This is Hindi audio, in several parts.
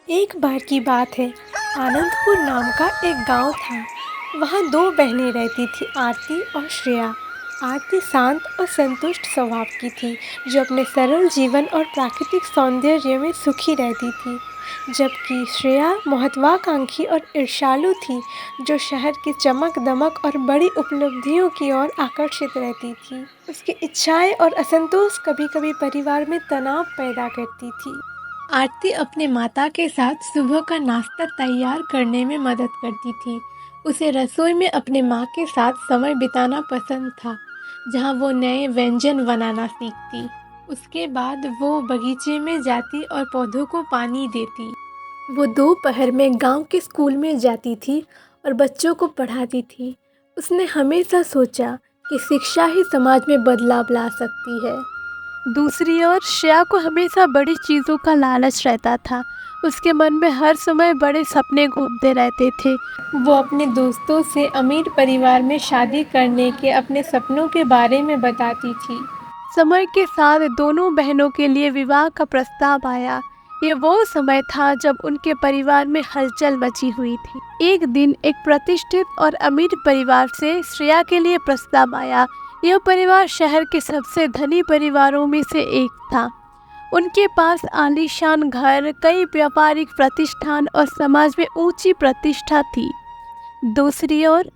एक बार की बात है। आनंदपुर नाम का एक गांव था। वहाँ दो बहनें रहती थी, आरती और श्रेया। आरती शांत और संतुष्ट स्वभाव की थी, जो अपने सरल जीवन और प्राकृतिक सौंदर्य में सुखी रहती थी। जबकि श्रेया महत्वाकांक्षी और ईर्ष्यालु थी, जो शहर की चमक दमक और बड़ी उपलब्धियों की ओर आकर्षित रहती थी। उसकी इच्छाएं और असंतोष कभी कभी परिवार में तनाव पैदा करती थी। आरती अपने माता के साथ सुबह का नाश्ता तैयार करने में मदद करती थी। उसे रसोई में अपने माँ के साथ समय बिताना पसंद था, जहाँ वो नए व्यंजन बनाना सीखती। उसके बाद वो बगीचे में जाती और पौधों को पानी देती। वो दोपहर में गांव के स्कूल में जाती थी और बच्चों को पढ़ाती थी। उसने हमेशा सोचा कि शिक्षा ही समाज में बदलाव ला सकती है। दूसरी ओर श्रेया को हमेशा बड़ी चीज़ों का लालच रहता था। उसके मन में हर समय बड़े सपने घूमते रहते थे। वो अपने दोस्तों से अमीर परिवार में शादी करने के अपने सपनों के बारे में बताती थी। समय के साथ दोनों बहनों के लिए विवाह का प्रस्ताव आया। ये वो समय था जब उनके परिवार में हलचल मची हुई थी। एक दिन एक प्रतिष्ठित और अमीर परिवार से श्रेया के लिए प्रस्ताव आया। यह परिवार शहर के सबसे धनी परिवारों में से एक था। उनके पास आलीशान घर, कई व्यापारिक प्रतिष्ठान और समाज में ऊंची प्रतिष्ठा थी। दूसरी ओर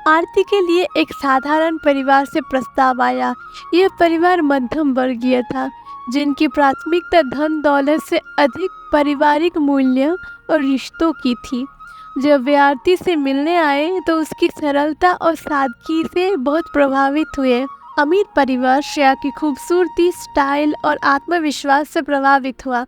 आरती के लिए एक साधारण परिवार से प्रस्ताव आया। यह परिवार मध्यम वर्गीय था, जिनकी प्राथमिकता धन दौलत से अधिक पारिवारिक मूल्य और रिश्तों की थी। जब वे आरती से मिलने आए तो उसकी सरलता और सादगी से बहुत प्रभावित हुए। अमीर परिवार श्रेया की खूबसूरती, स्टाइल और आत्मविश्वास से प्रभावित हुआ।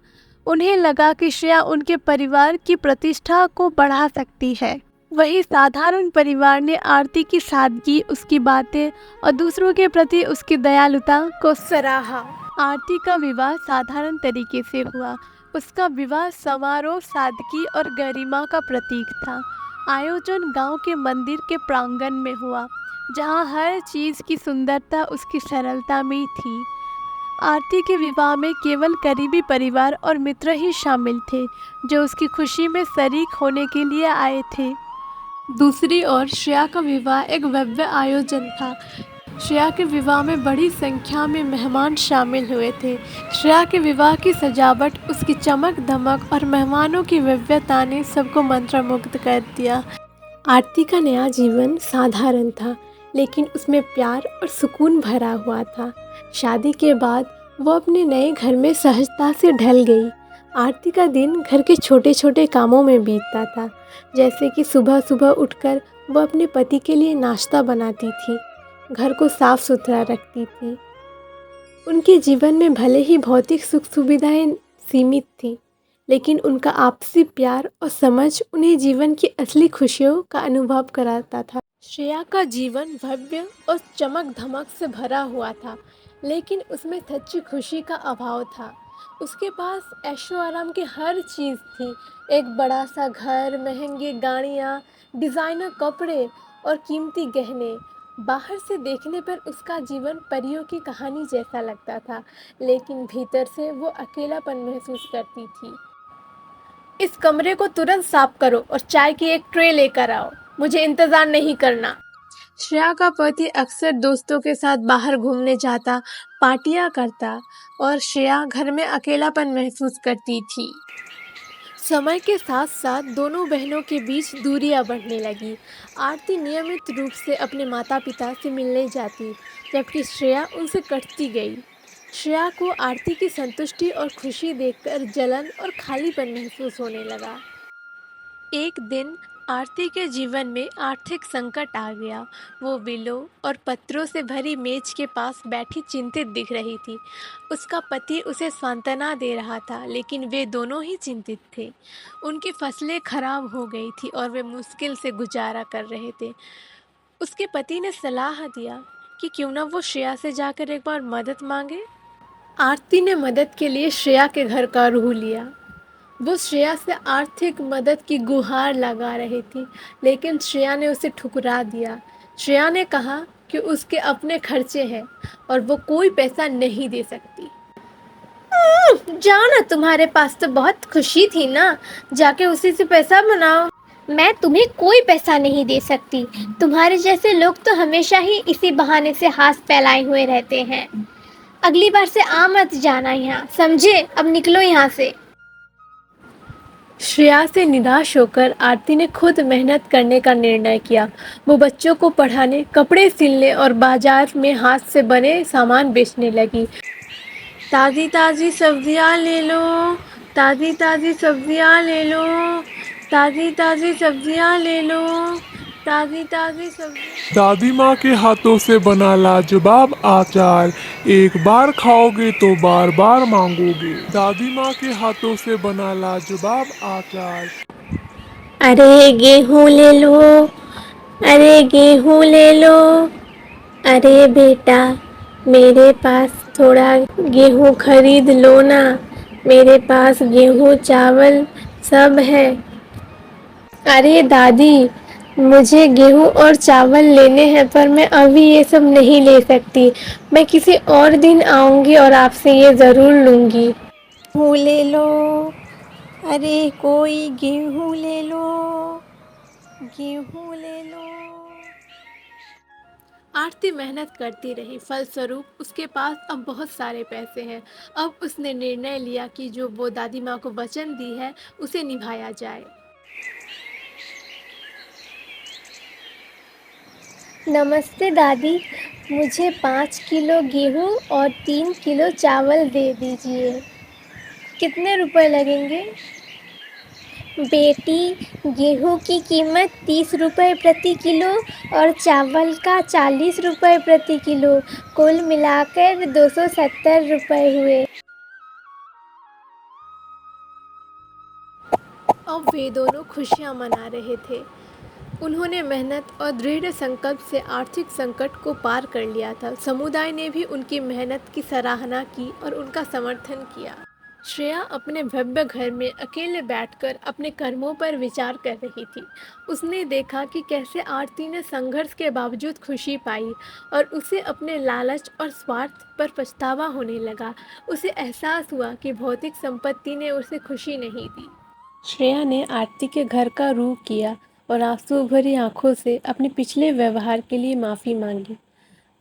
उन्हें लगा कि श्रेया उनके परिवार की प्रतिष्ठा को बढ़ा सकती है। वही साधारण परिवार ने आरती की सादगी, उसकी बातें और दूसरों के प्रति उसकी दयालुता को सराहा। आरती का विवाह साधारण तरीके से हुआ। उसका विवाह समारोह सादगी और गरिमा का प्रतीक था। आयोजन गांव के मंदिर के प्रांगण में हुआ, जहां हर चीज़ की सुंदरता उसकी सरलता में थी। आरती के विवाह में केवल करीबी परिवार और मित्र ही शामिल थे, जो उसकी खुशी में शरीक होने के लिए आए थे। दूसरी ओर श्रेया का विवाह एक भव्य आयोजन था। श्रेया के विवाह में बड़ी संख्या में मेहमान शामिल हुए थे। श्रेया के विवाह की सजावट, उसकी चमक धमक और मेहमानों की भव्यता ने सबको मंत्रमुग्ध कर दिया। आरती का नया जीवन साधारण था, लेकिन उसमें प्यार और सुकून भरा हुआ था। शादी के बाद वो अपने नए घर में सहजता से ढल गई। आरती का दिन घर के छोटे छोटे कामों में बीतता था, जैसे कि सुबह सुबह उठकर वो अपने पति के लिए नाश्ता बनाती थी, घर को साफ सुथरा रखती थी। उनके जीवन में भले ही भौतिक सुख सुविधाएं सीमित थीं, लेकिन उनका आपसी प्यार और समझ उन्हें जीवन की असली खुशियों का अनुभव कराता था। श्रेया का जीवन भव्य और चमक धमक से भरा हुआ था, लेकिन उसमें सच्ची खुशी का अभाव था। उसके पास ऐशो आराम की हर चीज़ थी। एक बड़ा सा घर, महंगी गाड़ियाँ, डिज़ाइनर कपड़े और कीमती गहने। बाहर से देखने पर उसका जीवन परियों की कहानी जैसा लगता था, लेकिन भीतर से वो अकेलापन महसूस करती थी। इस कमरे को तुरंत साफ करो और चाय की एक ट्रे लेकर आओ। मुझे इंतजार नहीं करना। श्रेया का पति अक्सर दोस्तों के साथ बाहर घूमने जाता, पार्टियां करता और श्रेया घर में अकेलापन महसूस करती थी। समय के साथ साथ दोनों बहनों के बीच दूरियां बढ़ने लगी। आरती नियमित रूप से अपने माता पिता से मिलने जाती, जबकि श्रेया उनसे कटती गई। श्रेया को आरती की संतुष्टि और खुशी देखकर जलन और खालीपन महसूस होने लगा। एक दिन आरती के जीवन में आर्थिक संकट आ गया। वो बिलों और पत्रों से भरी मेज के पास बैठी चिंतित दिख रही थी। उसका पति उसे सांत्वना दे रहा था, लेकिन वे दोनों ही चिंतित थे। उनकी फसलें खराब हो गई थी और वे मुश्किल से गुजारा कर रहे थे। उसके पति ने सलाह दिया कि क्यों ना वो श्रेया से जाकर एक बार मदद मांगे। आरती ने मदद के लिए श्रेया के घर का रूह लिया। वो श्रेया से आर्थिक मदद की गुहार लगा रही थी, लेकिन श्रेया ने उसे ठुकरा दिया। श्रेया ने कहा कि उसके अपने खर्चे हैं और वो कोई पैसा नहीं दे सकती। जाओ ना, तुम्हारे पास तो बहुत खुशी थी ना, जाके उसी से पैसा बनाओ। मैं तुम्हें कोई पैसा नहीं दे सकती। तुम्हारे जैसे लोग तो हमेशा ही इसी बहाने से हाथ फैलाए हुए रहते हैं। अगली बार से आ मत जाना यहाँ, समझे? अब निकलो यहाँ से। श्रेया से निराश होकर आरती ने खुद मेहनत करने का निर्णय किया। वो बच्चों को पढ़ाने, कपड़े सिलने और बाजार में हाथ से बने सामान बेचने लगी। ताज़ी ताज़ी सब्जियां ले लो, ताज़ी ताज़ी सब्जियां ले लो, ताज़ी ताज़ी सब्जियां ले लो, ताज़ी ताज़ी सब्जियां। दादी माँ के हाथों से बना लाजवाब अचार, एक बार खाओगे तो बार बार मांगोगे। दादी माँ के हाथों से बना लाजवाब अचार। अरे गेहूं ले लो, अरे गेहूं ले लो, अरे बेटा मेरे पास थोड़ा गेहूं खरीद लो ना, मेरे पास गेहूं चावल सब है। अरे दादी, मुझे गेहूं और चावल लेने हैं पर मैं अभी ये सब नहीं ले सकती। मैं किसी और दिन आऊंगी और आपसे ये ज़रूर लूंगी। गेहूं ले लो, अरे कोई गेहूं ले लो, गेहूं ले लो। आरती मेहनत करती रही, फलस्वरूप उसके पास अब बहुत सारे पैसे हैं। अब उसने निर्णय लिया कि जो वो दादी माँ को वचन दी है उसे निभाया जाए। नमस्ते दादी, मुझे 5 किलो गेहूं और 3 किलो चावल दे दीजिए। कितने रुपए लगेंगे? बेटी, गेहूं की कीमत 30 रुपए प्रति किलो और चावल का 40 रुपए प्रति किलो, कुल मिलाकर 270 रुपए हुए। अब वे दोनों खुशियां मना रहे थे। उन्होंने मेहनत और दृढ़ संकल्प से आर्थिक संकट को पार कर लिया था। समुदाय ने भी उनकी मेहनत की सराहना की और उनका समर्थन किया। श्रेया अपने भव्य घर में अकेले बैठकर अपने कर्मों पर विचार कर रही थी। उसने देखा कि कैसे आरती ने संघर्ष के बावजूद खुशी पाई और उसे अपने लालच और स्वार्थ पर पछतावा होने लगा। उसे एहसास हुआ कि भौतिक संपत्ति ने उसे खुशी नहीं दी। श्रेया ने आरती के घर का रुख किया और आंसू भरी आंखों से अपने पिछले व्यवहार के लिए माफ़ी मांगी।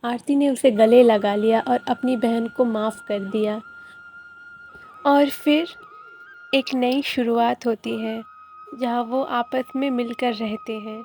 आरती ने उसे गले लगा लिया और अपनी बहन को माफ़ कर दिया। और फिर एक नई शुरुआत होती है जहाँ वो आपस में मिलकर रहते हैं।